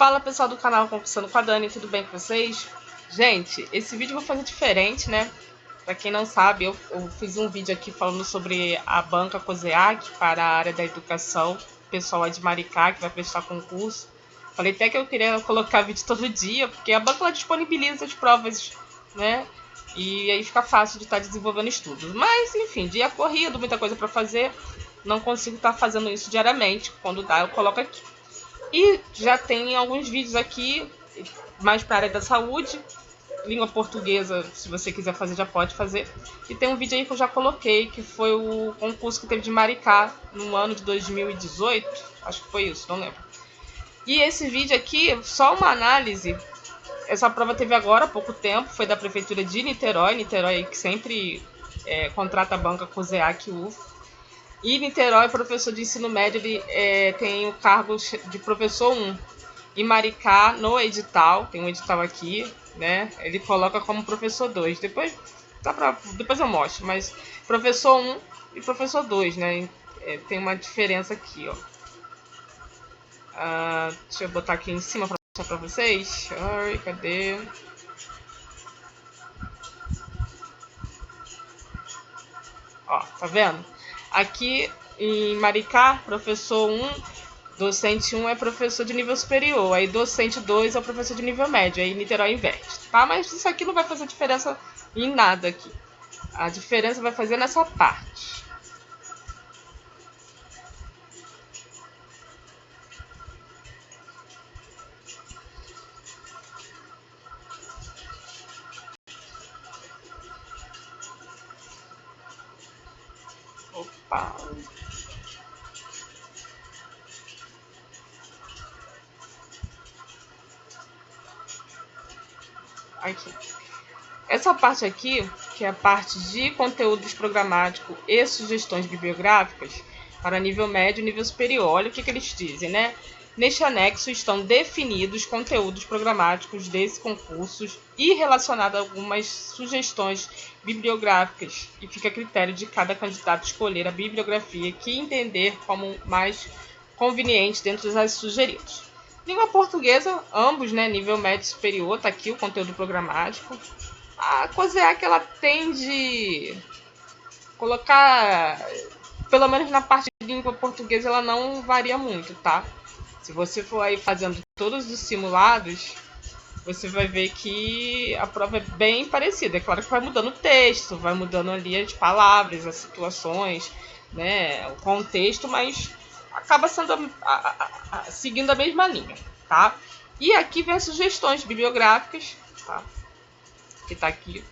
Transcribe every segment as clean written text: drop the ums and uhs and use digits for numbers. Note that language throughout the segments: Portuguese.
Fala pessoal do canal Concursando com a Dani, tudo bem com vocês? Gente, esse vídeo eu vou fazer diferente, né? Pra quem não sabe, eu fiz um vídeo aqui falando sobre a banca COSEAC para a área da educação, pessoal de Maricá que vai prestar concurso. Falei até que eu queria colocar vídeo todo dia, porque a banca ela disponibiliza as provas, né? E aí fica fácil de estar desenvolvendo estudos. Mas, enfim, dia corrido, muita coisa para fazer, não consigo estar fazendo isso diariamente. Quando dá, eu coloco aqui. E já tem alguns vídeos aqui, mais para a área da saúde, língua portuguesa, se você quiser fazer, já pode fazer. E tem um vídeo aí que eu já coloquei, que foi o concurso que teve de Maricá no ano de 2018, acho que foi isso, não lembro. E esse vídeo aqui, só uma análise, essa prova teve agora há pouco tempo, foi da prefeitura de Niterói, Niterói que sempre contrata a banca COSEAC UF. E Niterói, professor de ensino médio, ele tem o cargo de professor 1. E Maricá, no edital, tem um edital aqui, né? Ele coloca como professor 2. Depois eu mostro, mas professor 1 e professor 2, né? Tem uma diferença aqui, ó. Deixa eu botar aqui em cima para mostrar para vocês. Ai, cadê? Ó, tá vendo? Aqui em Maricá, professor 1, docente 1 é professor de nível superior, aí docente 2 é o professor de nível médio, aí Niterói inverte, tá? Mas isso aqui não vai fazer diferença em nada aqui. A diferença vai fazer nessa parte. Opa! Aqui. Essa parte aqui, que é a parte de conteúdos programáticos e sugestões bibliográficas para nível médio e nível superior. Olha o que eles dizem, né? Neste anexo estão definidos conteúdos programáticos desse concurso e relacionado a algumas sugestões bibliográficas, e fica a critério de cada candidato escolher a bibliografia que entender como mais conveniente dentro das sugeridas. Língua portuguesa, ambos, né, nível médio e superior, tá aqui o conteúdo programático. A COSEAC, ela tende a colocar, pelo menos na parte de língua portuguesa, ela não varia muito, tá? Se você for aí fazendo todos os simulados, você vai ver que a prova é bem parecida. É claro que vai mudando o texto, vai mudando ali as palavras, as situações, né, o contexto, mas acaba sendo seguindo a mesma linha, tá? E aqui vem as sugestões bibliográficas, tá? Que tá aqui,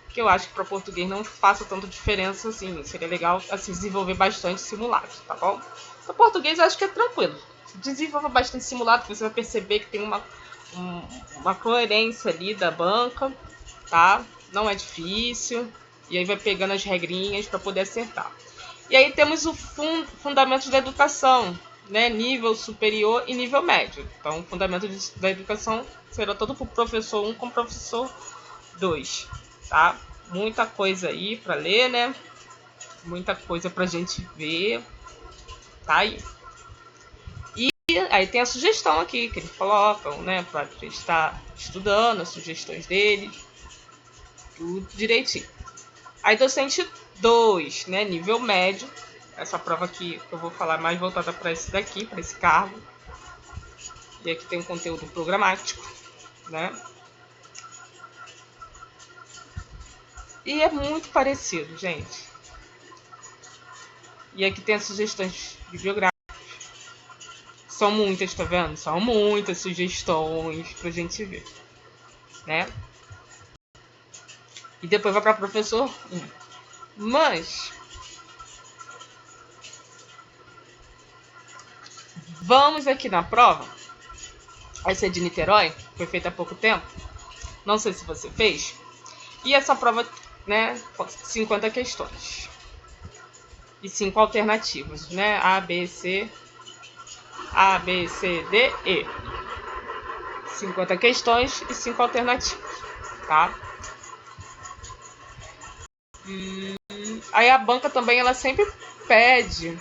que eu acho que para português não faça tanta diferença assim. Seria legal assim desenvolver bastante simulado, tá bom? Para português eu acho que é tranquilo. Desenvolva bastante simulado, que você vai perceber que tem uma coerência ali da banca, tá? Não é difícil. E aí vai pegando as regrinhas para poder acertar. E aí temos o fundamentos da educação, né? Nível superior e nível médio. Então, o fundamento da educação será todo para o professor 1 com o professor 2, tá? Muita coisa aí para ler, né? Muita coisa pra gente ver, tá aí. E aí tem a sugestão aqui que eles colocam, né? Pra gente estar estudando as sugestões deles, tudo direitinho. Aí docente 2, né? Nível médio. Essa prova aqui que eu vou falar mais voltada para esse daqui, para esse cargo. E aqui tem um conteúdo programático, né? E é muito parecido, gente. E aqui tem as sugestões bibliográficas. São muitas, tá vendo? São muitas sugestões pra gente ver, né? E depois vai para professor 1. Mas vamos aqui na prova. Essa é de Niterói, foi feita há pouco tempo. Não sei se você fez. E essa prova, né, 50 questões. E 5 alternativas, né? A, B, C, D, E. 50 questões e 5 alternativas, tá? Aí a banca também, ela sempre pede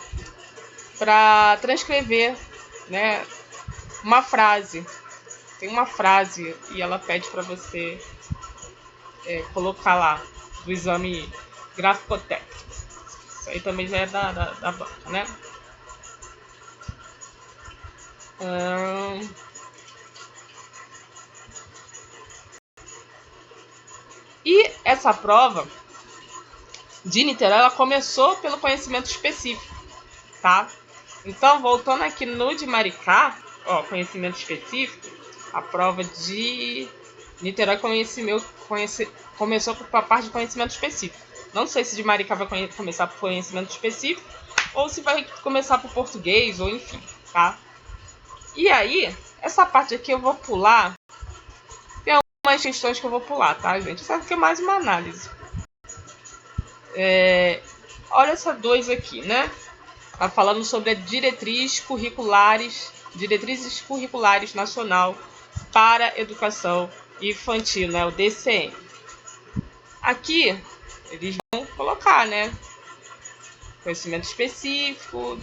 para transcrever, né, uma frase. Tem uma frase e ela pede para você colocar lá do exame gráfico-técnico. Isso aí também já é da banca, né? E essa prova de Niterói, ela começou pelo conhecimento específico, tá? Então, voltando aqui no de Maricá, ó, conhecimento específico, a prova de Niterói começou com a parte de conhecimento específico. Não sei se de Maricá vai começar por conhecimento específico ou se vai começar por português, ou enfim, tá? E aí, essa parte aqui eu vou pular. Tem algumas questões que eu vou pular, tá, gente? Isso aqui é mais uma análise. Olha essa 2 aqui, né? Tá falando sobre a diretrizes curriculares nacional para a educação infantil, né? O DCM. Aqui eles vão colocar, né? Conhecimento específico,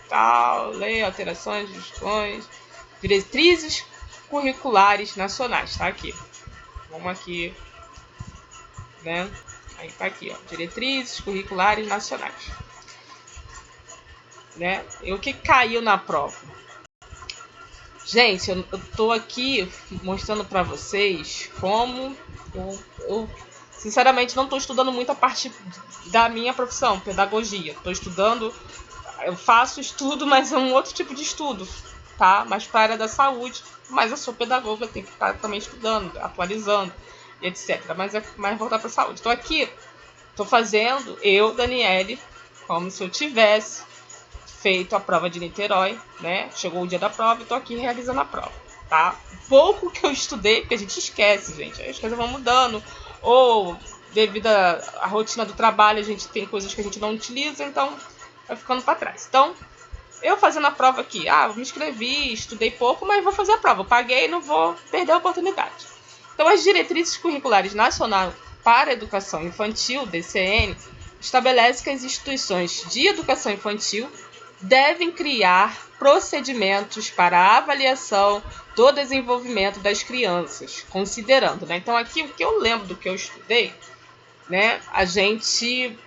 tal, lei, alterações, gestões, diretrizes curriculares nacionais, tá aqui. Vamos aqui, né? Aí tá aqui, ó, diretrizes curriculares nacionais. Né? E o que caiu na prova? Gente, eu tô aqui mostrando para vocês como eu sinceramente não estou estudando muito a parte da minha profissão, pedagogia. Estou estudando, eu faço estudo, mas é um outro tipo de estudo, tá? Mais para a área da saúde, mas eu sou pedagoga, tenho que estar também estudando, atualizando, etc. Mas é mais voltar para a saúde. Estou aqui, estou fazendo, eu, Daniele, como se eu tivesse feito a prova de Niterói, né? Chegou o dia da prova e tô aqui realizando a prova, tá? Pouco que eu estudei, porque a gente esquece, gente. As coisas vão mudando. Ou devido à rotina do trabalho, a gente tem coisas que a gente não utiliza, então vai ficando para trás. Então, eu fazendo a prova aqui, eu me inscrevi, estudei pouco, mas vou fazer a prova. Eu paguei, não vou perder a oportunidade. Então, as diretrizes curriculares nacionais para a educação infantil, DCN, estabelece que as instituições de educação infantil devem criar procedimentos para a avaliação do desenvolvimento das crianças, considerando, né? Então, aqui o que eu lembro do que eu estudei, né? A gente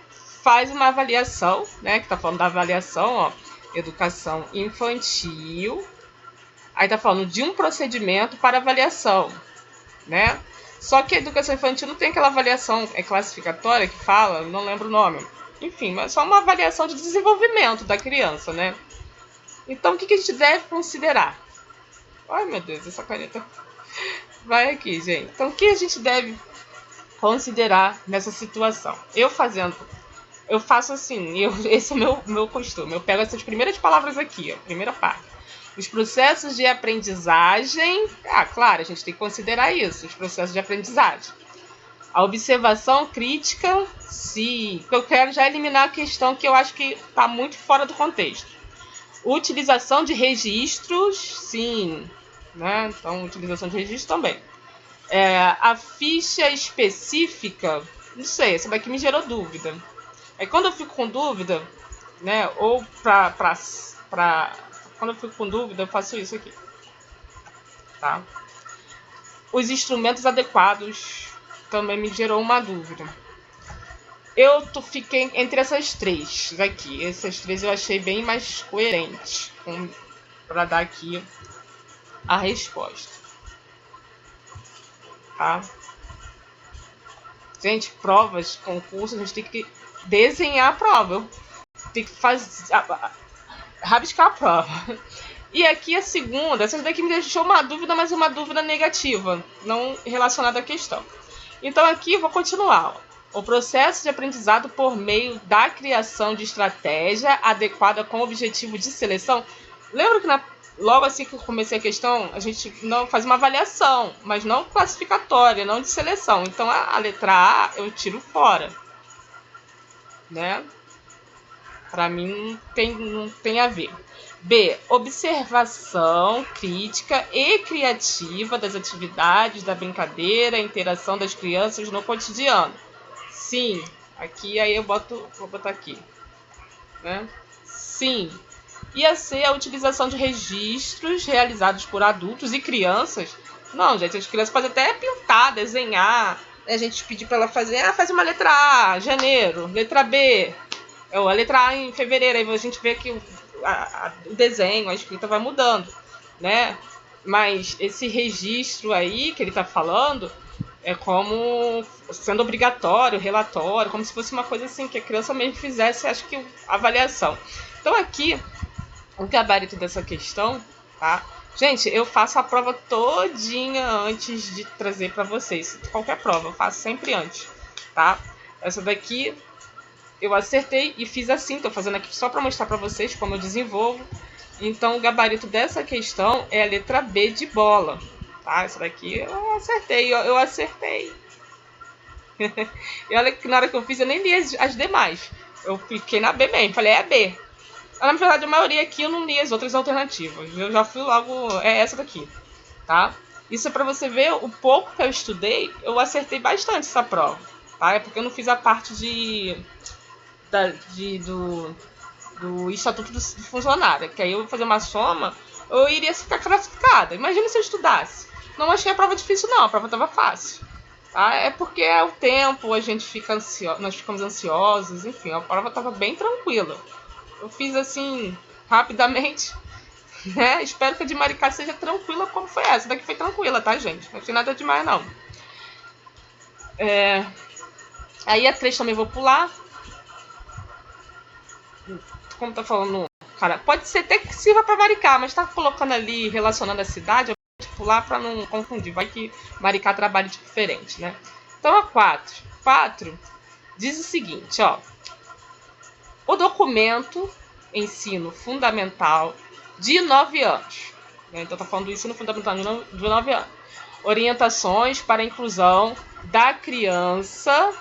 faz uma avaliação, né? Que está falando da avaliação, ó, educação infantil. Aí está falando de um procedimento para avaliação, né? Só que a educação infantil não tem aquela avaliação classificatória que fala, não lembro o nome. Enfim, mas só uma avaliação de desenvolvimento da criança, né? Então, o que a gente deve considerar? Ai, meu Deus, essa caneta vai aqui, gente. Então, o que a gente deve considerar nessa situação? Eu faço assim, esse é o meu costume. Eu pego essas primeiras palavras aqui, a primeira parte. Os processos de aprendizagem. Claro, a gente tem que considerar isso, os processos de aprendizagem. A observação crítica, sim. Eu quero já eliminar a questão que eu acho que está muito fora do contexto. Utilização de registros, sim. Né? Então, utilização de registros também. A ficha específica, não sei, essa daqui me gerou dúvida. Aí quando eu fico com dúvida, né? Ou quando eu fico com dúvida, eu faço isso aqui. Tá? Os instrumentos adequados também me gerou uma dúvida. Eu fiquei entre essas 3 aqui. Essas 3 eu achei bem mais coerentes para dar aqui a resposta. Tá? Gente, provas, concurso, a gente tem que desenhar a prova. Tem que rabiscar a prova. E aqui a segunda, essa daqui me deixou uma dúvida, mas uma dúvida negativa, não relacionada à questão. Então aqui eu vou continuar. O processo de aprendizado por meio da criação de estratégia adequada com o objetivo de seleção. Lembra que logo assim que eu comecei a questão, a gente não faz uma avaliação, mas não classificatória, não de seleção. Então a letra A eu tiro fora, né? Para mim não tem a ver. B. Observação crítica e criativa das atividades, da brincadeira, interação das crianças no cotidiano. Sim, aqui aí vou botar aqui, né? Sim, E a C, a utilização de registros realizados por adultos e crianças. Não, gente, as crianças podem até pintar, desenhar. A gente pedir para ela fazer, faz uma letra A, janeiro, letra B, a letra A em fevereiro. Aí a gente vê que o desenho, a escrita vai mudando, né? Mas esse registro aí que ele está falando é como sendo obrigatório, relatório, como se fosse uma coisa assim, que a criança mesmo fizesse, acho que a avaliação. Então aqui, o gabarito dessa questão, tá? Gente, eu faço a prova todinha antes de trazer para vocês. Qualquer prova, eu faço sempre antes, tá? Essa daqui eu acertei e fiz assim, tô fazendo aqui só para mostrar para vocês como eu desenvolvo. Então o gabarito dessa questão é a letra B de bola, tá? Essa daqui eu acertei, eu acertei. E olha que na hora que eu fiz eu nem li as demais. Eu cliquei na B mesmo, falei é B. Na verdade, a maioria aqui eu não li as outras alternativas. Eu já fui logo, é essa daqui, tá? Isso é para você ver o pouco que eu estudei, eu acertei bastante essa prova, tá? É porque eu não fiz a parte do Estatuto do Funcionário, que aí eu vou fazer uma soma, eu iria ficar classificada. Imagina se eu estudasse. Não achei a prova difícil não, a prova estava fácil. Tá? É porque é o tempo, a gente fica nós ficamos ansiosos, enfim, a prova estava bem tranquila. Eu fiz assim, rapidamente, né? Espero que a de Maricá seja tranquila como foi essa. Daqui foi tranquila, tá, gente? Não achei nada demais, não. Aí a 3 também vou pular. Como tá falando, cara, pode ser até que sirva pra Maricá, mas tá colocando ali, relacionando a cidade, eu vou pular pra não confundir. Vai que Maricá trabalha diferente, né? Então a 4. 4 diz o seguinte, ó. O documento ensino fundamental de 9 anos. Então tá falando do ensino fundamental de 9 anos. Orientações para a inclusão da criança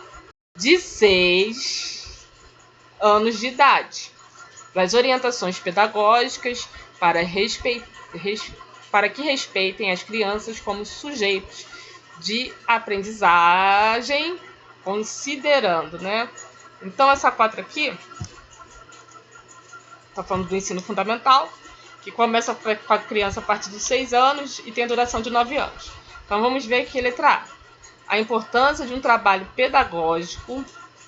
de 6 anos de idade. Das orientações pedagógicas para que respeitem as crianças como sujeitos de aprendizagem, considerando, né? Então essa 4 aqui está falando do ensino fundamental, que começa com a criança a partir de 6 anos e tem a duração de 9 anos. Então vamos ver aqui a letra A. A importância de um trabalho pedagógico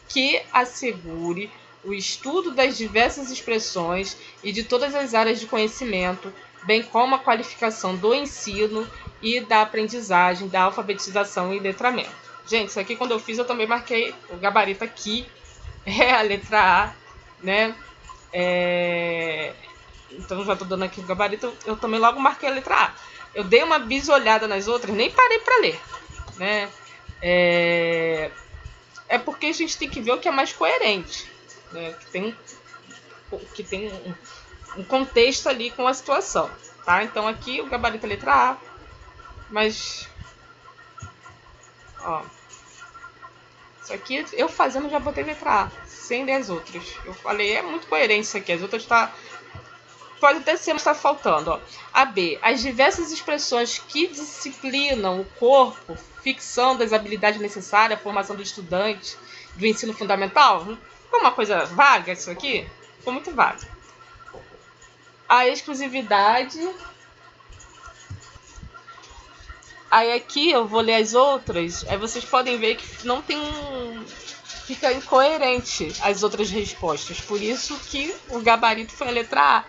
que assegure o estudo das diversas expressões e de todas as áreas de conhecimento, bem como a qualificação do ensino e da aprendizagem, da alfabetização e letramento. Gente, isso aqui quando eu fiz eu também marquei o gabarito aqui, é a letra A, né? Então já estou dando aqui o gabarito, eu também logo marquei a letra A. Eu dei uma bisolhada nas outras, nem parei para ler, né? É porque a gente tem que ver o que é mais coerente, né? Que tem um contexto ali com a situação, tá? Então aqui o gabarito é a letra A, mas ó, isso aqui eu fazendo já botei letra A, sem ler as outras. Eu falei, é muito coerente isso aqui, as outras pode até ser, mas está faltando. Ó. A B. As diversas expressões que disciplinam o corpo, fixando as habilidades necessárias à formação do estudante do ensino fundamental. Ficou uma coisa vaga isso aqui? Ficou muito vago. A exclusividade. Aí aqui eu vou ler as outras. Aí vocês podem ver que não tem fica incoerente as outras respostas. Por isso que o gabarito foi a letra A.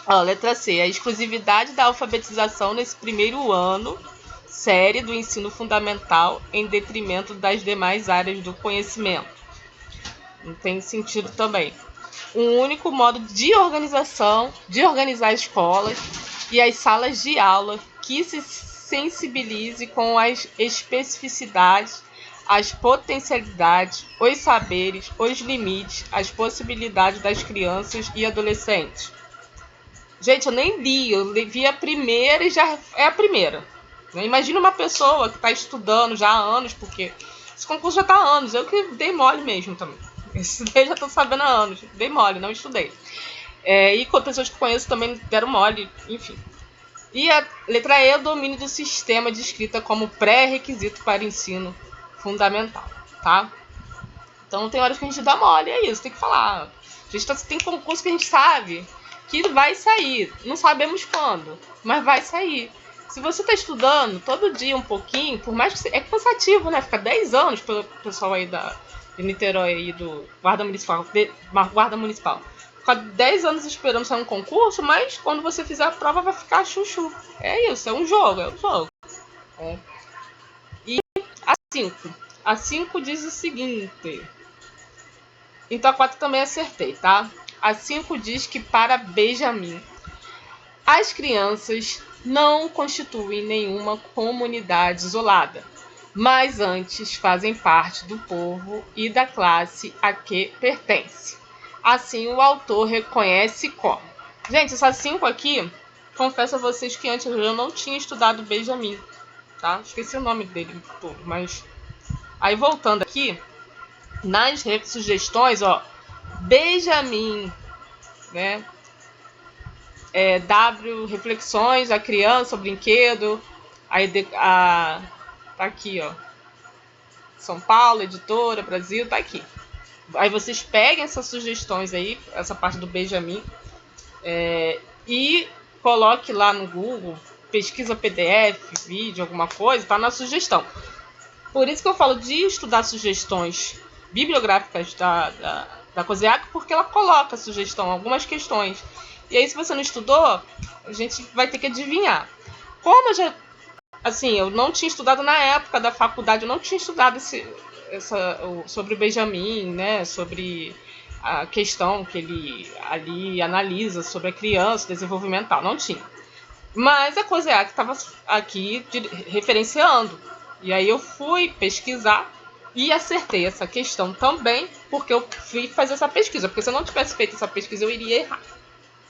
Ó, letra C. A exclusividade da alfabetização nesse primeiro ano série do ensino fundamental em detrimento das demais áreas do conhecimento. Não tem sentido também. Um único modo de organizar escolas e as salas de aula que se sensibilize com as especificidades, as potencialidades, os saberes, os limites, as possibilidades das crianças e adolescentes. Gente, eu nem li, eu vi a primeira e já é a primeira. Imagina uma pessoa que está estudando já há anos, porque esse concurso já está há anos, eu que dei mole mesmo também. Esse daí já estou sabendo há anos, dei mole, não estudei. E com pessoas que conheço também deram mole, enfim. E a letra E é o domínio do sistema de escrita como pré-requisito para ensino fundamental, tá? Então tem horas que a gente dá mole, é isso, tem que falar. Tem concurso que a gente sabe que vai sair. Não sabemos quando, mas vai sair. Se você está estudando todo dia um pouquinho, por mais que é cansativo, né? Ficar 10 anos pelo pessoal aí de Niterói aí do Guarda Municipal. Ficar 10 anos esperando sair um concurso, mas quando você fizer a prova vai ficar chuchu. É isso, é um jogo. É. E a 5. A 5 diz o seguinte. Então a 4 também acertei, tá? A 5 diz que para Benjamin, as crianças não constituem nenhuma comunidade isolada, mas antes fazem parte do povo e da classe a que pertence. Assim, o autor reconhece como. Gente, essa 5 aqui, confesso a vocês que antes eu não tinha estudado Benjamin, tá? Esqueci o nome dele todo, mas... Aí, voltando aqui, nas sugestões, ó, Benjamin, né? W, reflexões, a criança, o brinquedo, tá aqui, ó, São Paulo, editora, Brasil, tá aqui. Aí vocês peguem essas sugestões aí, essa parte do Benjamin, e coloque lá no Google, pesquisa PDF, vídeo, alguma coisa, tá na sugestão. Por isso que eu falo de estudar sugestões bibliográficas da COSEAC, porque ela coloca sugestão, algumas questões. E aí, se você não estudou, a gente vai ter que adivinhar. Como eu não tinha estudado na época da faculdade, eu não tinha estudado sobre o Benjamin, né? Sobre a questão que ele ali analisa sobre a criança, desenvolvimental, não tinha. Mas a COSEAC estava aqui referenciando. E aí eu fui pesquisar e acertei essa questão também, porque eu fui fazer essa pesquisa. Porque se eu não tivesse feito essa pesquisa, eu iria errar.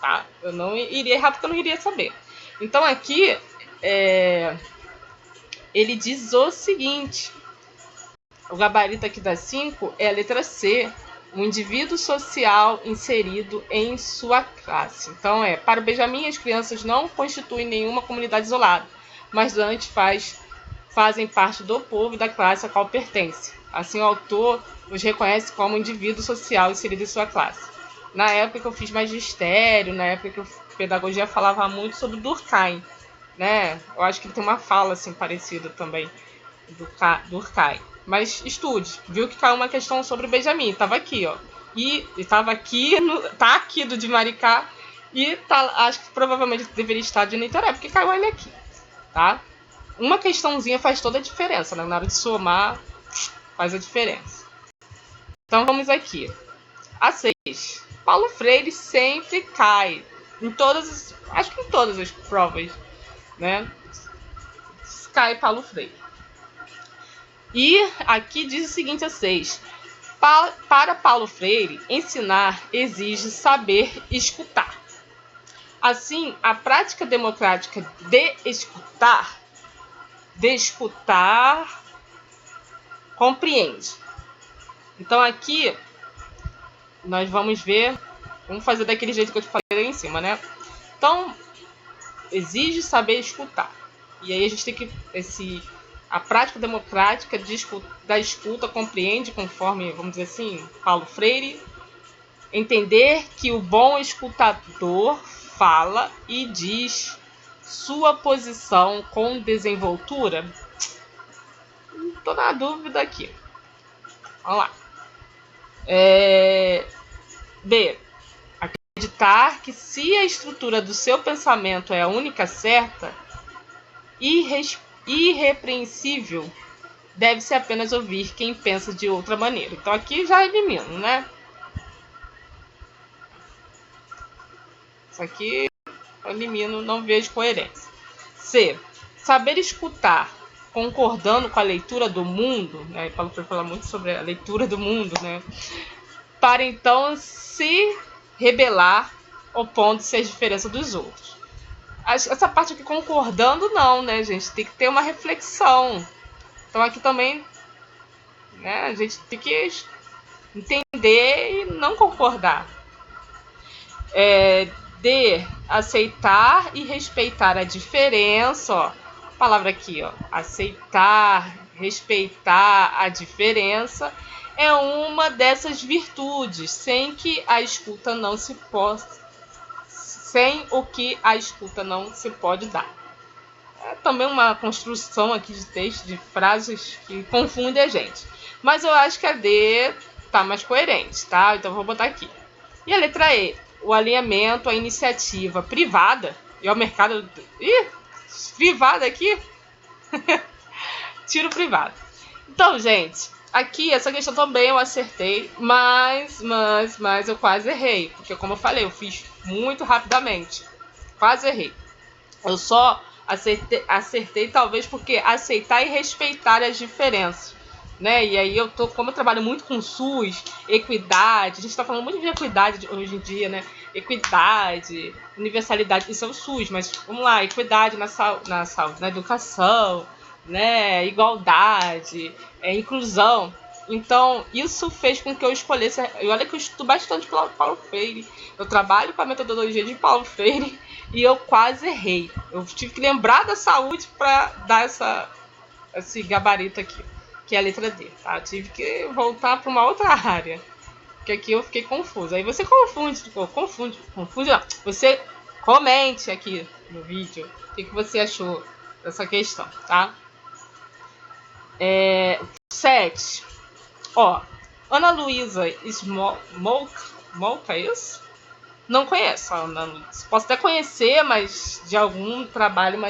Tá? Eu não iria errar porque eu não iria saber. Então aqui ele diz o seguinte: o gabarito aqui da 5 é a letra C, um indivíduo social inserido em sua classe. Então para o Benjamin, as crianças não constituem nenhuma comunidade isolada, mas antes fazem parte do povo e da classe a qual pertence. Assim, o autor os reconhece como indivíduo social inserido em sua classe. Na época que eu fiz magistério, na época que eu pedagogia, falava muito sobre Durkheim, né? Eu acho que ele tem uma fala assim parecida também do Durkheim. Mas estude, viu que caiu uma questão sobre Benjamin, estava aqui, ó. E estava aqui, tá aqui do de Maricá, e acho que provavelmente deveria estar de Niterói, porque caiu ele aqui, tá? Uma questãozinha faz toda a diferença, né? Na hora de somar, faz a diferença. Então vamos aqui. A 6. Paulo Freire sempre cai acho que em todas as provas, né? Cai Paulo Freire. E aqui diz o seguinte a 6. Para Paulo Freire, ensinar exige saber escutar. Assim, a prática democrática de escutar compreende. Então aqui nós vamos fazer daquele jeito que eu te falei lá em cima, né? Então, exige saber escutar. E aí a gente tem que a prática democrática da escuta compreende, conforme, vamos dizer assim, Paulo Freire, entender que o bom escutador fala e diz sua posição com desenvoltura. Estou na dúvida aqui. Vamos lá. B. Acreditar que se a estrutura do seu pensamento é a única certa, irrepreensível, deve-se apenas ouvir quem pensa de outra maneira. Então aqui já elimino, né? Isso aqui eu elimino, não vejo coerência. C. Saber escutar concordando com a leitura do mundo, né? Paulo Freire fala muito sobre a leitura do mundo, né? Para então se rebelar, opondo-se às diferenças dos outros. Essa parte aqui concordando não, né, gente? Tem que ter uma reflexão. Então aqui também, né, a gente tem que entender e não concordar. D. Aceitar e respeitar a diferença, ó. Palavra aqui, ó. Aceitar, respeitar a diferença é uma dessas virtudes, sem que a escuta não se possa, sem o que a escuta não se pode dar. É também uma construção aqui de texto, de frases que confundem a gente. Mas eu acho que a D tá mais coerente, tá? Então eu vou botar aqui. E a letra E, o alinhamento à iniciativa privada e ao mercado... Ih, privada aqui? Tiro privado. Então, gente, aqui essa questão também eu acertei, mas eu quase errei. Porque como eu falei, eu fiz muito rapidamente. Quase errei. Eu só acertei talvez porque aceitar e respeitar as diferenças, né? E aí como eu trabalho muito com SUS, equidade, a gente tá falando muito de equidade hoje em dia, né? Equidade, universalidade, isso é o SUS, mas vamos lá, equidade na saúde, na educação, né? Igualdade, inclusão. Então, isso fez com que eu escolhesse... E olha que eu estudo bastante Paulo Freire. Eu trabalho com a metodologia de Paulo Freire e eu quase errei. Eu tive que lembrar da saúde para dar esse gabarito aqui, que é a letra D, tá? Eu tive que voltar para uma outra área, porque aqui eu fiquei confusa. Aí você confunde não. Você comente aqui no vídeo o que você achou dessa questão, tá? 7. Ó, Ana Luísa Smolka, é isso? Não conheço a Ana Luísa. Posso até conhecer, mas de algum trabalho,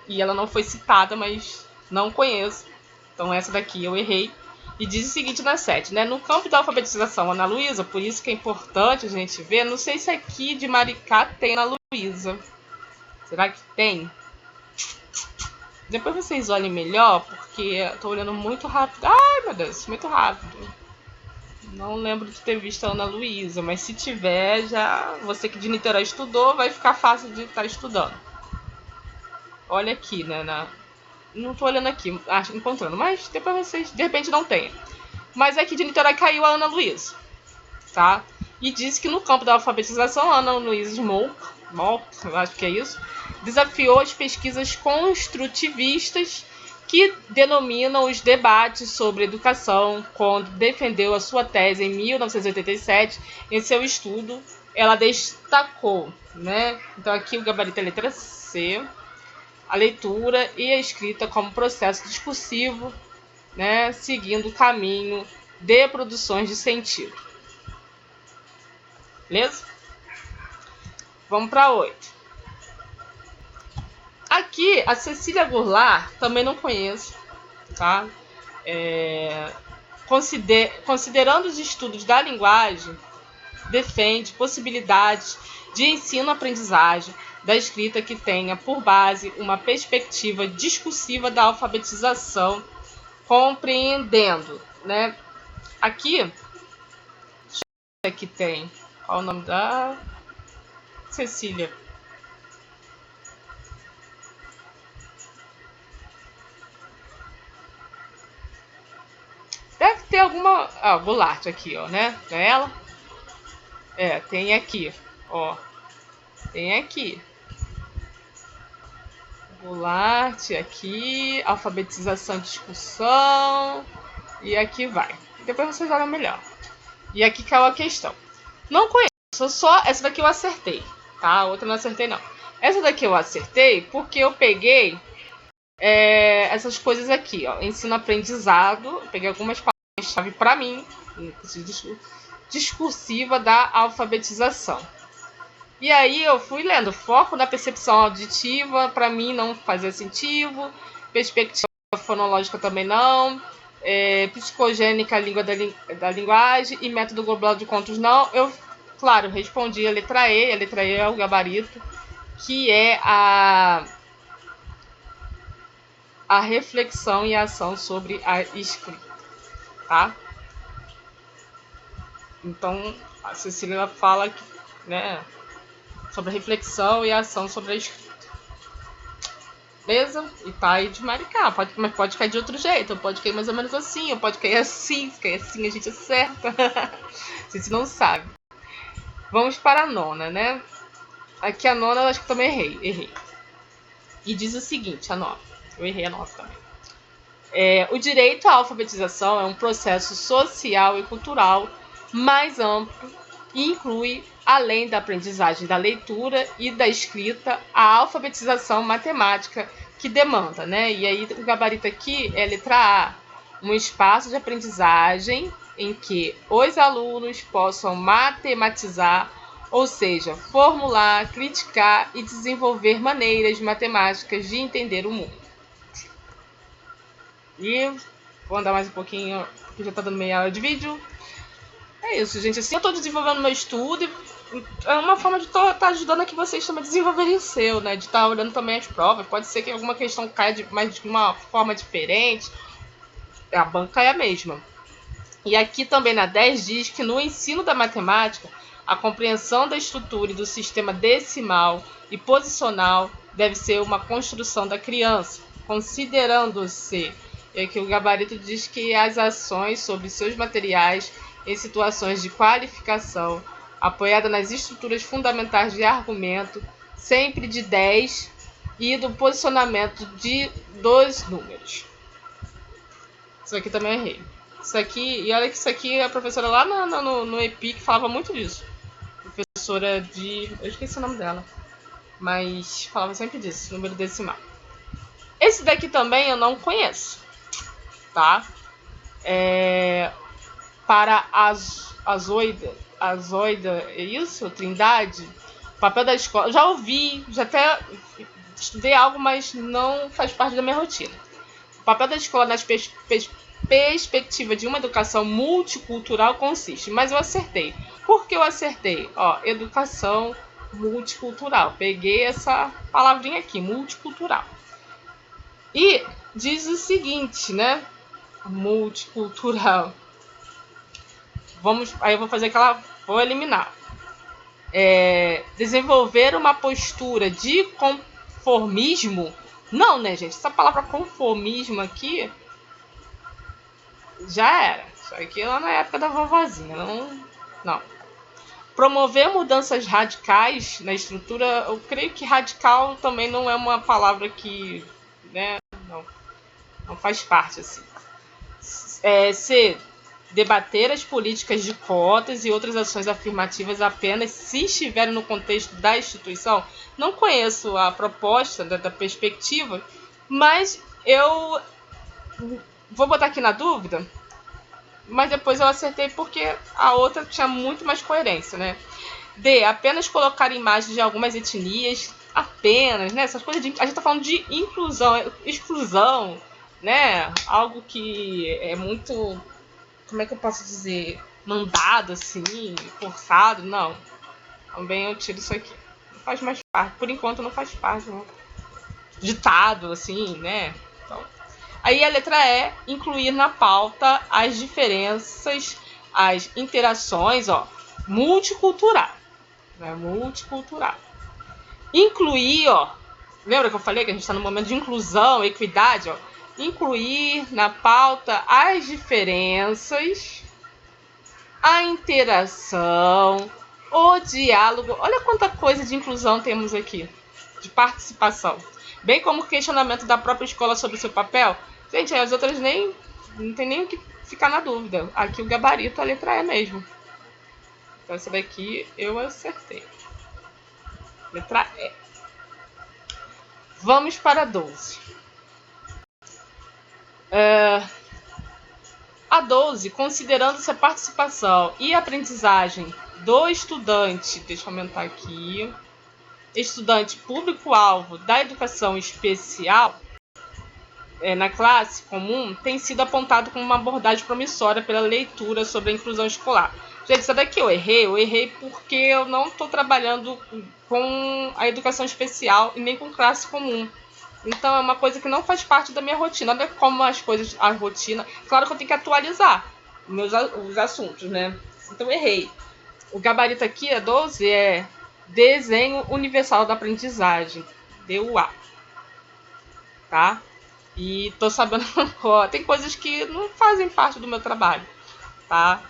e ela não foi citada, mas não conheço. Então essa daqui eu errei. E diz o seguinte na 7, né? No campo da alfabetização, Ana Luísa, por isso que é importante a gente ver. Não sei se aqui de Maricá tem Ana Luísa. Será que tem? Depois vocês olhem melhor, porque eu tô olhando muito rápido. Ai, meu Deus, muito rápido. Não lembro de ter visto a Ana Luísa, mas se tiver, já você que de Niterói estudou, vai ficar fácil de estar estudando. Olha aqui, né? Não tô olhando aqui, acho encontrando, mas depois vocês, de repente, não tem. Mas aqui de Niterói caiu a Ana Luísa, tá? E disse que no campo da alfabetização, a Ana Luísa Smolk, eu acho que é isso, desafiou as pesquisas construtivistas que denominam os debates sobre educação. Quando defendeu a sua tese em 1987, em seu estudo, ela destacou, né? Então aqui o gabarito é a letra C, a leitura e a escrita como processo discursivo, né? Seguindo o caminho de produções de sentido. Beleza? Vamos para 8. Aqui, a Cecília Goulart, também não conheço, tá? Considerando os estudos da linguagem, defende possibilidades de ensino-aprendizagem da escrita que tenha por base uma perspectiva discursiva da alfabetização, compreendendo, né? Aqui tem, qual é o nome da Cecília? Deve ter alguma... Goulart aqui, ó, né? Não é ela? Tem aqui, ó. Tem aqui. Goulart, aqui. Alfabetização e discussão. E aqui vai. Depois vocês olham melhor. E aqui caiu a questão. Não conheço, só essa daqui eu acertei, tá? A outra não acertei, não. Essa daqui eu acertei porque eu peguei essas coisas aqui, ó. Ensino-aprendizado. Peguei algumas palavras-chave para mim, discursiva da alfabetização. E aí eu fui lendo. Foco na percepção auditiva, para mim não fazia sentido. Perspectiva fonológica também não. Psicogênica, língua da linguagem. E método global de contos não. Eu, claro, respondi a letra E. A letra E é o gabarito, que é a reflexão e a ação sobre a escrita, tá? Então, a Cecília fala que, né, sobre a reflexão e a ação sobre a escrita. Beleza? E tá aí de Maricá. Mas pode cair de outro jeito. Pode cair mais ou menos assim. Ou pode cair assim. Se cair assim, a gente acerta. A gente não sabe. Vamos para a 9, né? Aqui a 9 eu acho que também errei. E diz o seguinte, a 9. Eu errei a 9 também. O direito à alfabetização é um processo social e cultural mais amplo e inclui, além da aprendizagem da leitura e da escrita, a alfabetização matemática que demanda, né? E aí o gabarito aqui é letra A, um espaço de aprendizagem em que os alunos possam matematizar, ou seja, formular, criticar e desenvolver maneiras matemáticas de entender o mundo. E vou andar mais um pouquinho, porque já está dando meia hora de vídeo. É isso, gente. Assim, eu estou desenvolvendo meu estudo e é uma forma de estar ajudando a que vocês também desenvolverem o seu, né? De estar olhando também as provas. Pode ser que alguma questão caia mas de uma forma diferente. A banca é a mesma. E aqui também na 10 diz que no ensino da matemática, a compreensão da estrutura e do sistema decimal e posicional deve ser uma construção da criança, considerando-se, e aqui o gabarito diz que as ações sobre seus materiais em situações de qualificação, apoiada nas estruturas fundamentais de argumento, sempre de 10 e do posicionamento dos números. Isso aqui também errei. Isso aqui, e olha que isso aqui a professora lá no EPIC falava muito disso. Professora de. Eu esqueci o nome dela. Mas falava sempre disso, número decimal. Esse daqui também eu não conheço. Tá? Para azoida, é isso? Trindade? Papel da escola. Já ouvi, já até estudei algo, mas não faz parte da minha rotina. O papel da escola nas perspectiva de uma educação multicultural consiste, mas eu acertei. Por que eu acertei? Educação multicultural. Peguei essa palavrinha aqui, multicultural. E diz o seguinte, né? Multicultural. Aí eu vou fazer vou eliminar. Desenvolver uma postura de conformismo. Não, né, gente? Essa palavra conformismo aqui já era. Isso aqui lá na época da vovozinha. Não. Promover mudanças radicais na estrutura. Eu creio que radical também não é uma palavra que, né, não faz parte assim. C. Debater as políticas de cotas e outras ações afirmativas apenas se estiverem no contexto da instituição. Não conheço a proposta da perspectiva, mas eu vou botar aqui na dúvida, mas depois eu acertei porque a outra tinha muito mais coerência, né? D. Apenas colocar imagens de algumas etnias, apenas, né? Essas coisas a gente tá falando de inclusão, exclusão, né? Algo que é muito, como é que eu posso dizer, mandado assim, forçado, não. Também eu tiro isso aqui. Não faz mais parte, por enquanto não faz parte, né? Ditado, assim, né? Então, aí a letra E, incluir na pauta as diferenças, as interações, multicultural. Né? Multicultural. Incluir, lembra que eu falei que a gente está no momento de inclusão, equidade, incluir na pauta as diferenças, a interação, o diálogo. Olha quanta coisa de inclusão temos aqui, de participação. Bem como o questionamento da própria escola sobre o seu papel. Gente, as outras não tem nem o que ficar na dúvida. Aqui o gabarito, a letra E mesmo. Então essa daqui eu acertei. Letra E. Vamos para 12. A 12, considerando-se a participação e aprendizagem do estudante, deixa eu aumentar aqui, estudante público-alvo da educação especial, na classe comum, tem sido apontado como uma abordagem promissória pela leitura sobre a inclusão escolar. Gente, isso daqui eu errei porque eu não estou trabalhando com a educação especial e nem com classe comum. Então é uma coisa que não faz parte da minha rotina. Olha como a rotina. Claro que eu tenho que atualizar os assuntos, né? Então errei. O gabarito aqui, a 12, é Desenho Universal da Aprendizagem, DUA. Tá? E tô sabendo, tem coisas que não fazem parte do meu trabalho, tá?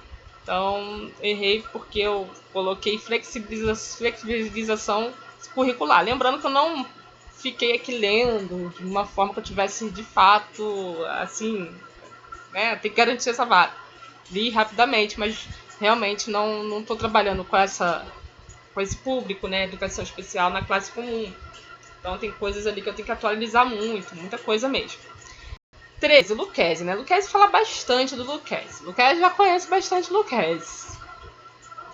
Então, errei porque eu coloquei flexibilização curricular. Lembrando que eu não fiquei aqui lendo de uma forma que eu tivesse de fato, assim, né, tem que garantir essa vaga. Li rapidamente, mas realmente não estou trabalhando com esse público, né, educação especial na classe comum. Então tem coisas ali que eu tenho que atualizar muito, muita coisa mesmo. 13, Lucchesi, né? Lucchesi fala bastante do Lucchesi. Lucchesi já conhece bastante Lucchesi.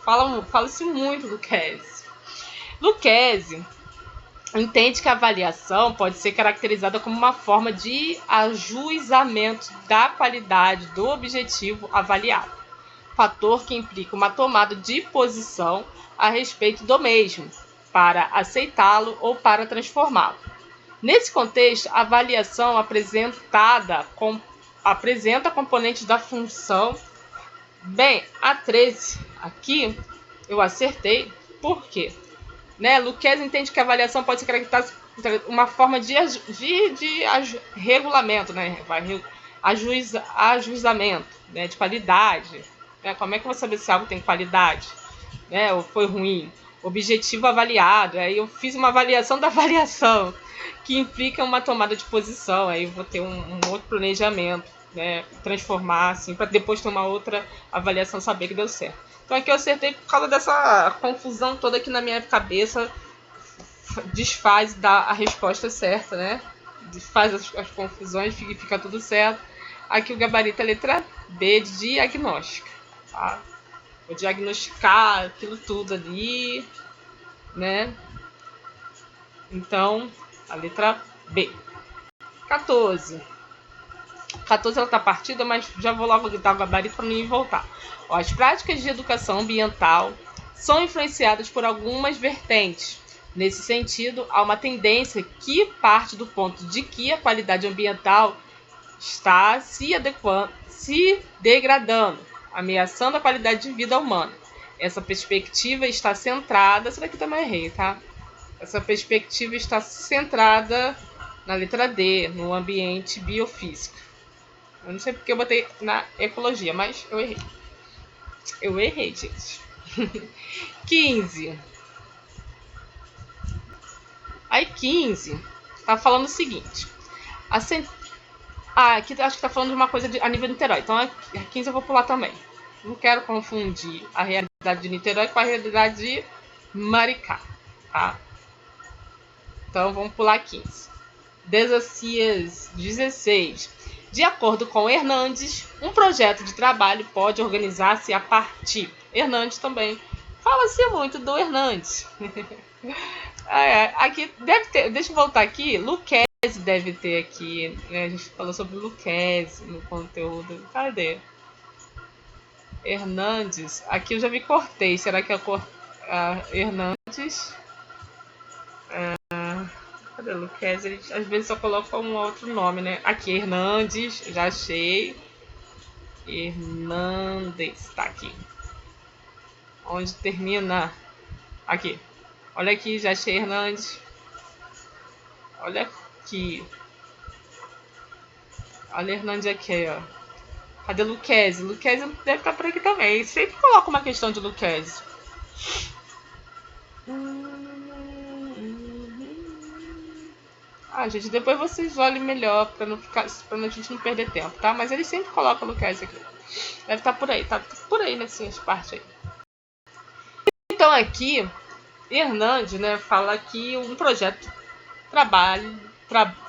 Fala-se muito do Lucchesi. Lucchesi entende que a avaliação pode ser caracterizada como uma forma de ajuizamento da qualidade do objetivo avaliado, fator que implica uma tomada de posição a respeito do mesmo, para aceitá-lo ou para transformá-lo. Nesse contexto, a avaliação apresenta componentes da função. Bem, a 13 aqui eu acertei, por quê? Né? Lucchesi entende que a avaliação pode ser caracterizada uma forma de regulamento, né? Ajuizamento, né? De qualidade. Né? Como é que eu vou saber se algo tem qualidade, né? Ou foi ruim? Objetivo avaliado. Aí eu fiz uma avaliação da avaliação, que implica uma tomada de posição. Aí eu vou ter um outro planejamento, né? Transformar, assim, para depois ter uma outra avaliação, saber que deu certo. Então aqui eu acertei por causa dessa confusão toda que na minha cabeça desfaz a resposta certa, né? Desfaz as confusões, fica tudo certo. Aqui o gabarito é a letra B de diagnóstica, tá? Vou diagnosticar aquilo tudo ali, né? Então, a letra B. 14. 14 ela tá partida, mas já vou logo dar o gabarito para mim voltar. Ó, as práticas de educação ambiental são influenciadas por algumas vertentes. Nesse sentido, há uma tendência que parte do ponto de que a qualidade ambiental está se degradando, ameaçando a qualidade de vida humana. Essa perspectiva está centrada... Essa daqui também errei, tá? Essa perspectiva está centrada na letra D, no ambiente biofísico. Eu não sei porque eu botei na ecologia, mas eu errei. Eu errei, gente. 15. Aí 15 tá falando o seguinte. Aqui acho que tá falando de uma coisa a nível de Niterói. Então a 15 eu vou pular também. Não quero confundir a realidade de Niterói com a realidade de Maricá, tá? Então vamos pular 15. 16. De acordo com Hernandes, um projeto de trabalho pode organizar-se a partir... Hernandes também. Fala-se muito do Hernandes. Aqui deve ter... Deixa eu voltar aqui. Lucchesi deve ter aqui. Né? A gente falou sobre Lucchesi no conteúdo. Cadê? Hernandes. Aqui eu já vi cortei. Será que é Hernandes? Cadê o Lucchesi? Ele às vezes só coloca um outro nome, né? Aqui, Hernandes, já achei. Hernandes, tá aqui. Onde termina? Aqui. Olha aqui, já achei Hernandes. Olha aqui. Olha Hernandes aqui, ó. Cadê Lucchesi? Lucchesi deve estar por aqui também. Sempre coloca uma questão de Lucchesi. Gente, depois vocês olhem melhor pra a gente não perder tempo, tá? Mas ele sempre coloca o Lucchesi aqui. Deve estar por aí, tá por aí nessas partes aí. Então aqui, Hernandes, né, fala que um projeto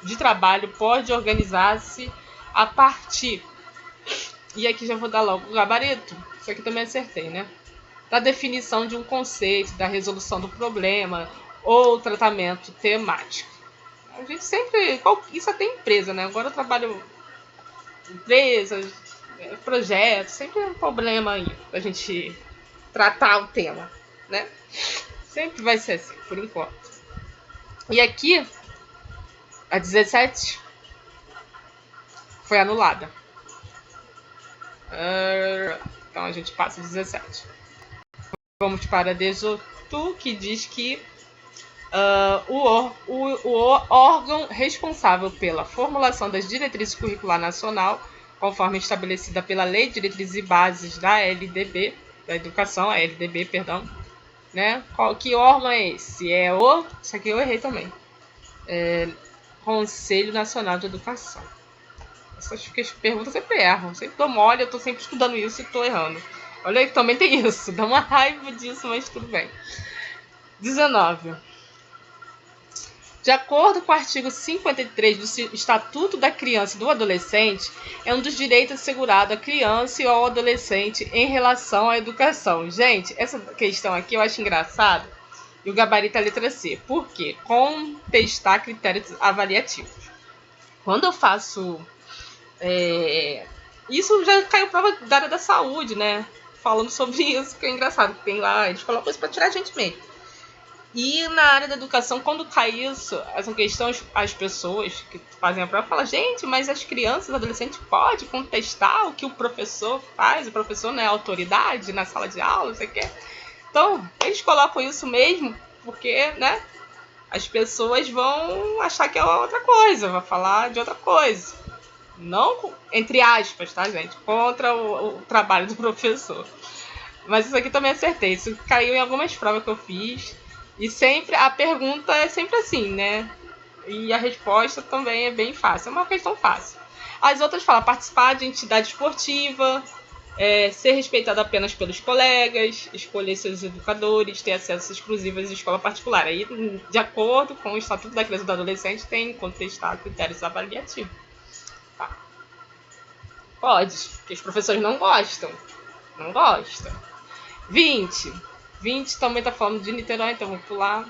de trabalho pode organizar-se a partir... E aqui já vou dar logo o gabarito. Isso aqui também acertei, né? Da definição de um conceito, da resolução do problema ou tratamento temático. A gente sempre... Isso até empresa, né? Agora eu trabalho em empresas, projetos, sempre é um problema aí pra gente tratar o tema, né? Sempre vai ser assim, por enquanto. E aqui, a 17 foi anulada. Então a gente passa a 17. Vamos para 18, que diz que o órgão responsável pela formulação das diretrizes curricular nacional, conforme estabelecida pela Lei de Diretrizes e Bases da LDB, da Educação, a LDB, perdão, né? Que órgão é esse? Isso aqui eu errei também. Conselho Nacional de Educação. Essas perguntas eu sempre erro. Sempre dou mole, eu tô sempre estudando isso e tô errando. Olha que também tem isso. Dá uma raiva disso, mas tudo bem. 19. De acordo com o artigo 53 do Estatuto da Criança e do Adolescente, é um dos direitos assegurados à criança e ao adolescente em relação à educação. Gente, essa questão aqui eu acho engraçada. E o gabarito é a letra C. Por quê? Contestar critérios avaliativos. Quando eu faço... Isso já caiu prova da área da saúde, né? Falando sobre isso, que é engraçado. Tem lá, eles colocam isso pra tirar a gente mesmo. E na área da educação, quando cai isso, essa questão, as pessoas que fazem a prova falam, gente, mas as crianças, os adolescentes podem contestar o que o professor faz, o professor não é autoridade na sala de aula, você quer? Então, eles colocam isso mesmo, porque, né, as pessoas vão achar que é outra coisa, vão falar de outra coisa. Não, entre aspas, tá, gente? Contra o trabalho do professor. Mas isso aqui também acertei. Isso caiu em algumas provas que eu fiz. E sempre a pergunta é sempre assim, né? E a resposta também é bem fácil. É uma questão fácil. As outras falam participar de entidade esportiva, ser respeitado apenas pelos colegas, escolher seus educadores, ter acesso exclusivo às escolas particulares. Aí, de acordo com o Estatuto da Criança e do Adolescente, tem que contestar critérios avaliativos. Tá. Pode, porque os professores não gostam. Não gostam. 20. 20 também tá falando de Niterói, então vamos pular.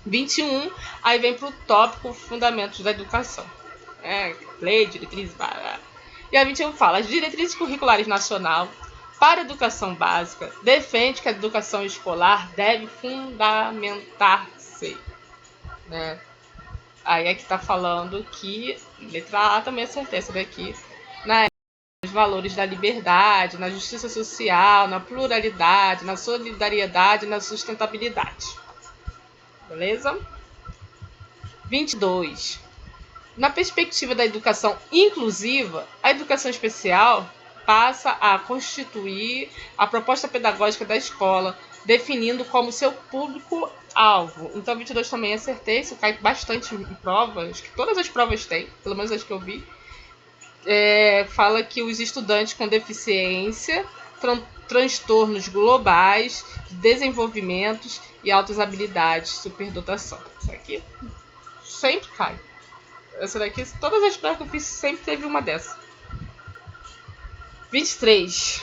21, aí vem pro tópico Fundamentos da Educação. Lei, diretrizes, blá, blá. E a 21 fala, as diretrizes curriculares nacional para a educação básica defende que a educação escolar deve fundamentar-se. Né? Aí é que tá falando que, letra A também acertei essa daqui, nos valores da liberdade, na justiça social, na pluralidade, na solidariedade e na sustentabilidade. Beleza? 22. Na perspectiva da educação inclusiva, a educação especial passa a constituir a proposta pedagógica da escola, definindo como seu público-alvo. Então, 22 também acertei, isso cai bastante em provas, que todas as provas têm, pelo menos as que eu vi. Fala que os estudantes com deficiência, transtornos globais, desenvolvimentos e altas habilidades, superdotação. Isso aqui sempre cai. Essa daqui, todas as provas que eu fiz, sempre teve uma dessa. 23.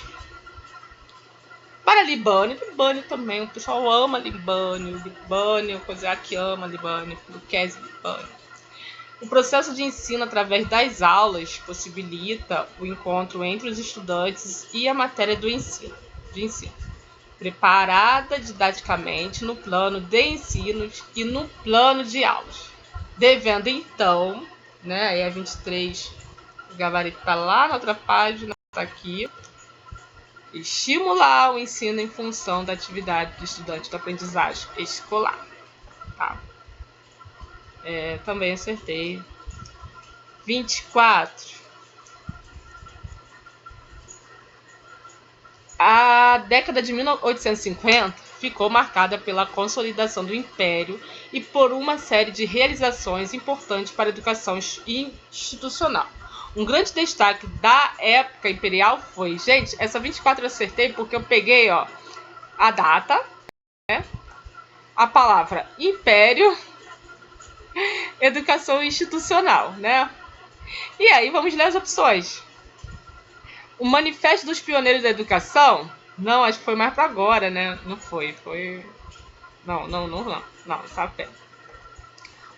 Para Libânio. Libânio também. O pessoal ama Libânio. Libânio, o Kozak ama Libânio. O Kes Libânio. O processo de ensino através das aulas possibilita o encontro entre os estudantes e a matéria de ensino, preparada didaticamente no plano de ensinos e no plano de aulas, devendo então, né, aí a 23, o gabarito está lá na outra página, está aqui, estimular o ensino em função da atividade do estudante da aprendizagem escolar, tá? Também acertei. 24. A década de 1850 ficou marcada pela consolidação do Império e por uma série de realizações importantes para a educação institucional. Um grande destaque da época imperial foi... Gente, essa 24 eu acertei porque eu peguei a data, né? A palavra Império, educação institucional, né? E aí vamos ler as opções. O Manifesto dos Pioneiros da Educação, não, acho que foi mais para agora, né? Não foi. Não, sabe bem.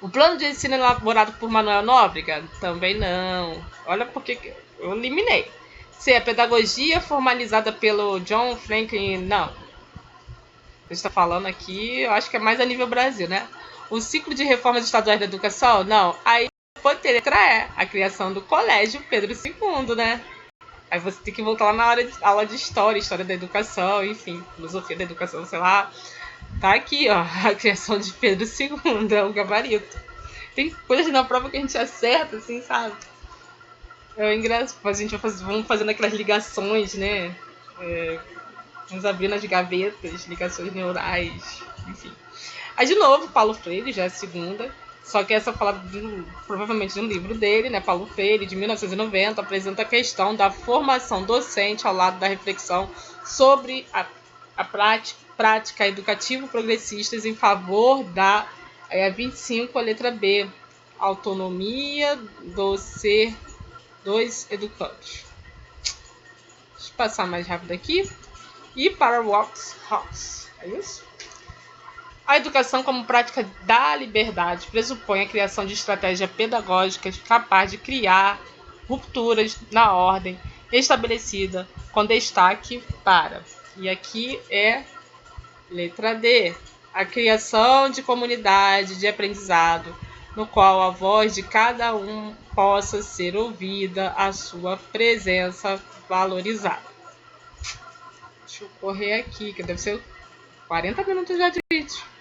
O Plano de Ensino elaborado por Manuel Nóbrega, também não. Olha porque eu eliminei. C, a pedagogia formalizada pelo John Franklin, não. Você está falando aqui, eu acho que é mais a nível Brasil, né? O ciclo de reformas estaduais da educação, não. Aí poderia letra E, a criação do Colégio Pedro II, né? Aí você tem que voltar lá na aula de história da educação, enfim, filosofia da educação, sei lá. Tá aqui, a criação de Pedro II, é o gabarito. Tem coisas na prova que a gente acerta, assim, sabe? É engraçado, a gente vamos fazendo aquelas ligações, né? Vamos abrindo as gavetas, ligações neurais. Enfim. Aí, de novo, Paulo Freire, já é a segunda. Só que essa fala provavelmente de um livro dele, né? Paulo Freire, de 1990, apresenta a questão da formação docente ao lado da reflexão sobre a prática educativa progressistas em favor da 25, a letra B, autonomia dos educandos. Deixa eu passar mais rápido aqui. E para Hawks, é isso? A educação como prática da liberdade pressupõe a criação de estratégias pedagógicas capazes de criar rupturas na ordem estabelecida, com destaque para, e aqui é letra D, a criação de comunidade de aprendizado, no qual a voz de cada um possa ser ouvida, a sua presença valorizada. Deixa eu correr aqui, que deve ser 40 minutos já de vídeo.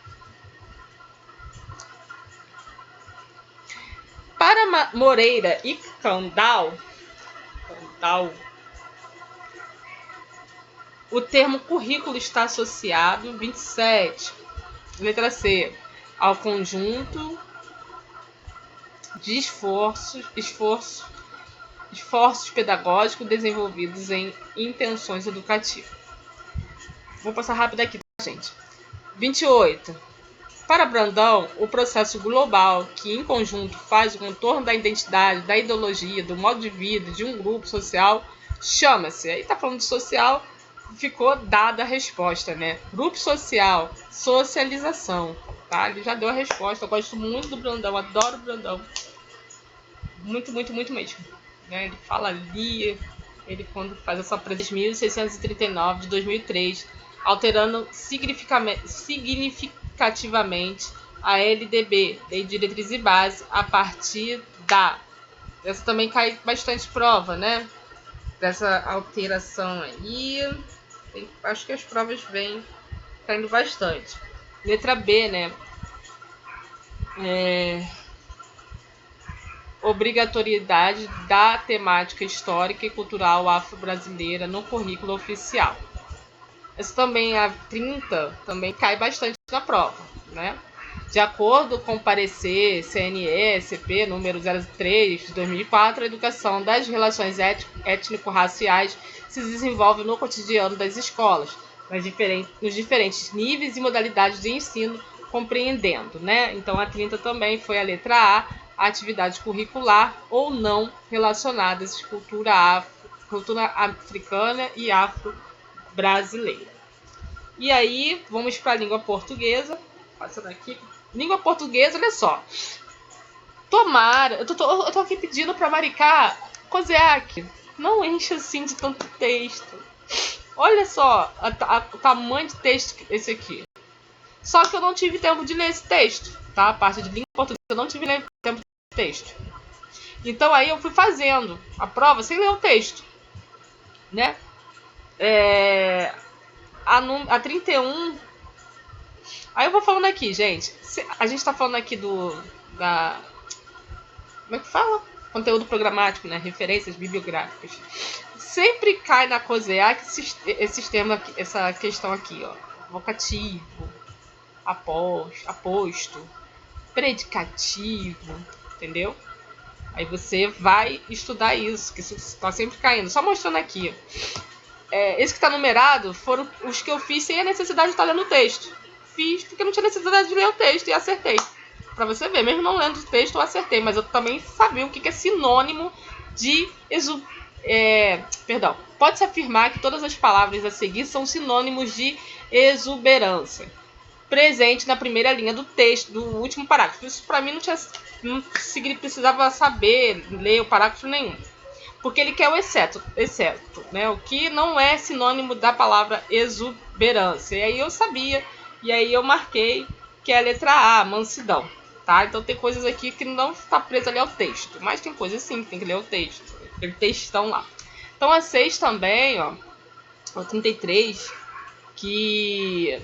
Para Moreira e Candal, o termo currículo está associado, 27, letra C, ao conjunto de esforços pedagógicos desenvolvidos em intenções educativas. Vou passar rápido aqui, tá, gente? 28. Para Brandão, o processo global que, em conjunto, faz o contorno da identidade, da ideologia, do modo de vida de um grupo social, chama-se. Aí tá falando de social, ficou dada a resposta, né? Grupo social, socialização. Tá? Ele já deu a resposta. Eu gosto muito do Brandão, adoro o Brandão. Muito, muito, muito mesmo. Né? Ele fala ali, ele quando faz essa presença 1639 de 2003, alterando significativamente a LDB, Lei de Diretrizes e Base, a partir da... Essa também cai bastante prova, né? Dessa alteração aí. Acho que as provas vêm caindo bastante. Letra B, né? Obrigatoriedade da temática histórica e cultural afro-brasileira no currículo oficial. Essa também, a 30, também cai bastante na prova, né? De acordo com o parecer CNE-CP número 03 de 2004, a educação das relações étnico-raciais se desenvolve no cotidiano das escolas, nos diferentes níveis e modalidades de ensino, compreendendo, né? Então, a 30 também foi a letra A, a atividade curricular ou não relacionadas à cultura africana e afro-brasileira. E aí, vamos para a língua portuguesa. Passando aqui. Língua portuguesa, olha só. Tomara, eu tô aqui pedindo para Maricá, Kozeak, não enche assim de tanto texto. Olha só o tamanho de texto esse aqui. Só que eu não tive tempo de ler esse texto, tá? A parte de língua portuguesa eu não tive tempo de ler texto. Então aí eu fui fazendo a prova sem ler o texto, né? A 31. Aí eu vou falando aqui, gente. A gente tá falando aqui como é que fala? Conteúdo programático, né? Referências bibliográficas. Sempre cai na COSEAC esse termos aqui, essa questão aqui, ó. Vocativo, aposto, predicativo, entendeu? Aí você vai estudar isso, que isso está sempre caindo. Só mostrando aqui. Esse que está numerado foram os que eu fiz sem a necessidade de estar lendo o texto. Fiz porque não tinha necessidade de ler o texto e acertei. Pra você ver, mesmo não lendo o texto eu acertei, mas eu também sabia o que é sinônimo de perdão. Pode-se afirmar que todas as palavras a seguir são sinônimos de exuberância, presente na primeira linha do texto, do último parágrafo. Isso pra mim não precisava saber ler o parágrafo nenhum. Porque ele quer o exceto, né? O que não é sinônimo da palavra exuberância. E aí eu sabia, e aí eu marquei que é a letra A, mansidão, tá? Então tem coisas aqui que não está presa ali ao texto, mas tem coisas sim que tem que ler o texto, aquele textão lá. Então a 6 também, ó, o 33, que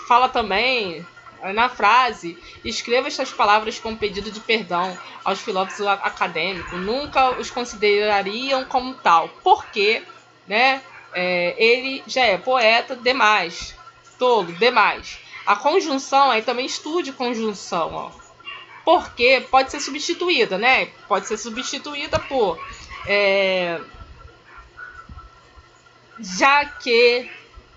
fala também na frase: escreva estas palavras com pedido de perdão aos filósofos acadêmicos, nunca os considerariam como tal, porque, né, ele já é poeta demais, tolo demais, A conjunção, aí também estude conjunção, ó. Porque pode ser substituída, né? Pode ser substituída por já que,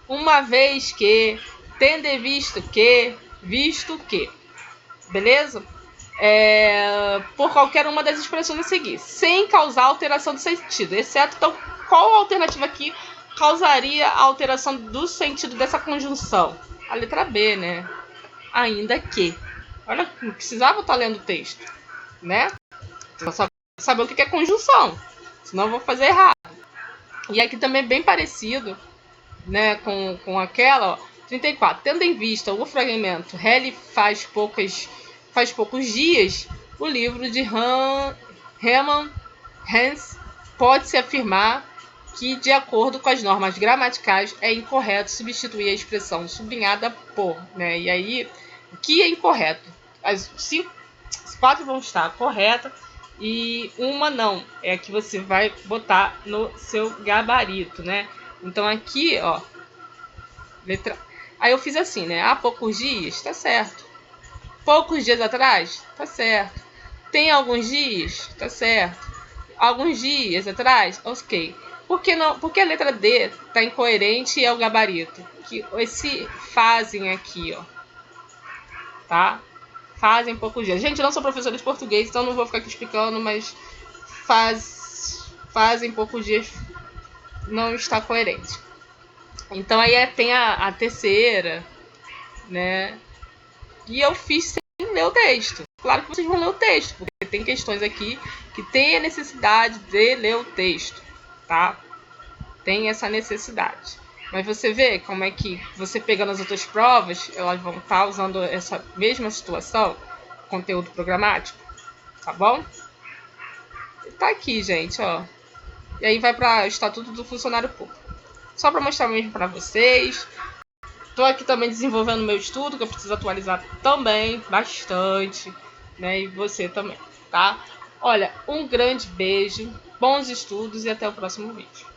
uma vez que, tendo visto que, beleza? Por qualquer uma das expressões a seguir, sem causar alteração do sentido, exceto, então, qual alternativa aqui causaria a alteração do sentido dessa conjunção? A letra B, né? Ainda que. Olha, não precisava estar lendo o texto, né? Só saber o que é conjunção, senão eu vou fazer errado. E aqui também é bem parecido, né, com aquela, ó, 34. Tendo em vista o fragmento Helle faz poucos dias, o livro de Hermann Hesse pode-se afirmar que, de acordo com as normas gramaticais, é incorreto substituir a expressão sublinhada por, né? E aí, o que é incorreto? As 4 vão estar corretas e uma não. É a que você vai botar no seu gabarito, né? Então aqui, ó, letra... Aí eu fiz assim, né? Há poucos dias, tá certo. Poucos dias atrás, tá certo. Tem alguns dias, tá certo. Alguns dias atrás, ok. Por que não? Porque a letra D tá incoerente e é o gabarito. Que esse fazem aqui, ó, tá? Fazem poucos dias. Gente, eu não sou professora de português, então não vou ficar aqui explicando, mas fazem poucos dias não está coerente. Então aí tem a terceira, né? E eu fiz sem ler o texto. Claro que vocês vão ler o texto, porque tem questões aqui que tem a necessidade de ler o texto, tá? Tem essa necessidade. Mas você vê como é que você pegando as outras provas, elas vão estar usando essa mesma situação, conteúdo programático, tá bom? E tá aqui, gente, ó. E aí vai para o Estatuto do Funcionário Público. Só para mostrar mesmo para vocês. Estou aqui também desenvolvendo meu estudo, que eu preciso atualizar também, bastante, né? E você também, tá? Olha, um grande beijo, bons estudos e até o próximo vídeo.